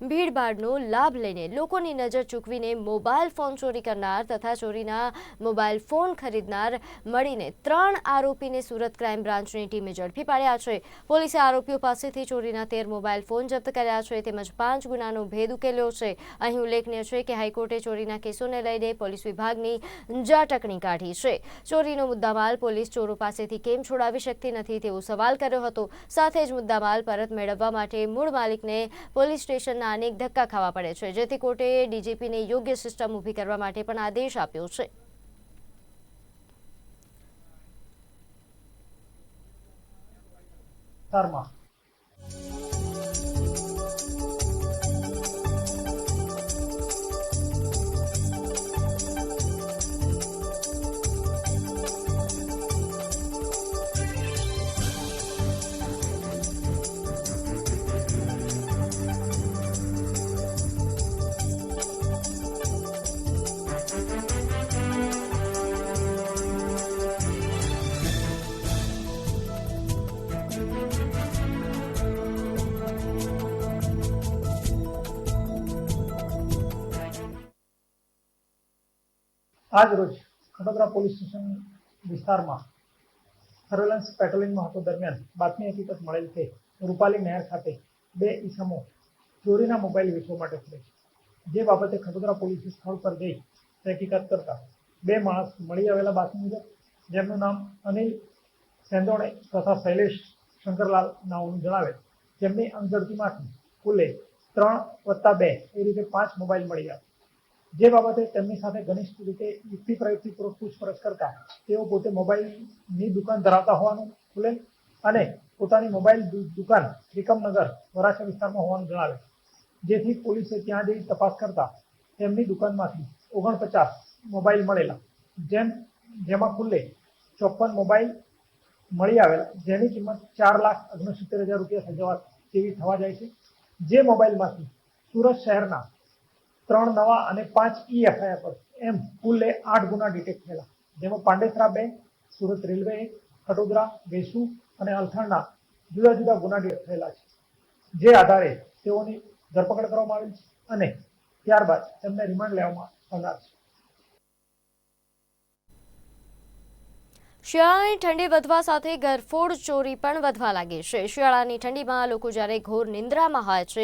ભીડભાડનો લાભ લઈને લોકોની નજર ચૂકવીને મોબાઈલ ફોન ચોરી કરનાર તથા ચોરીના મોબાઈલ ફોન ખરીદનાર મળીને 3 આરોપીને સુરત ક્રાઇમ બ્રાન્ચની ટીમે ઝડપી પાડ્યા છે। પોલીસે આરોપીઓ પાસેથી ચોરીના 13 મોબાઈલ ફોન જપ્ત કર્યા છે તેમજ 5 ગુનાનો ભેદ ઉકેલ્યો છે। અહીં ઉલ્લેખનીય છે કે હાઈકોર્ટે ચોરીના કેસોને લઈને પોલીસ વિભાગની ઝાટકણી કાઢી છે। ચોરીનો મુદ્દામાલ પોલીસ ચોરો પાસેથી કેમ છોડાવી શકતી નથી તેવો સવાલ કર્યો હતો। સાથે જ મુદ્દામાલ પરત મેળવવા માટે મૂળ માલિકને પોલીસ સ્ટેશનના અનેક ધક્કા ખાવા પડે છે, જેથી કોર્ટે ડીજીપીને યોગ્ય સિસ્ટમ ઊભી કરવા માટે પણ આદેશ આપ્યો છે। आज रोज खडोदरा पोलीस स्टेशन विस्तार में सर्वेलन्स पेट्रोलिंग में दरमियान बातमी हकीकत मळेल के रूपाली नहर खाते 2 ईसमो चोरीना मोबाइल वेचवा माटे फरे छे। जे बाबते खडोदरा पोलीस स्थल पर गई तहकीकात करता 2 माणस मळी आवेला बातमी मुजब जेमनुं नाम अनिल सेंदोणे तथा शैलेष शंकरलाल नामनुं जणावे जेमनी अंगझड़तीमांथी कुले 3+2 ए रीते 5 मोबाइल मळी आव्या। जे बाबते તેમની સાથે ઘનિષ્ઠ રીતે યુક્તિ પ્રયુક્તિપૂર્વક પૂછપરછ કરતા તેઓ પોતે મોબાઈલની દુકાન ધરાવતા હોવાનું ખુલેલ અને પોતાની મોબાઈલ દુકાન ત્રિકમનગર વરાછા વિસ્તારમાં હોવાનું જણાવે, જેથી પોલીસે ત્યાં જઈ તપાસ કરતા તેમની દુકાનમાંથી 49 મોબાઈલ મળેલા, જેમાં કુલે 54 મોબાઈલ મળી આવેલા, જેની કિંમત 4,69,000 રૂપિયા જેવી થવા જાય છે। જે મોબાઈલમાંથી સુરત શહેરના 3 नवा અને 5 EFIR पर एम कुल 8 गुना डिटेक्ट थયેલા, જેમાં પાંડેસરા 2, સુરત રેલવે 1, ખડોદરા, વેસુ અને અલથાણના જુદા જુદા ગુના डिटेक्ट થયેલા છે। જે આધારે તેઓની ધરપકડ કરવામાં આવેલ છે અને ત્યારબાદ તેમને રિમાન્ડ લેવામાં આવનાર છે। શિયાળાની ઠંડી વધવા સાથે ગરફોડ ચોરી પણ વધવા લાગી છે। શિયાળાની ઠંડીમાં લોકો જ્યારે ઘોર નિંદ્રામાં હોય છે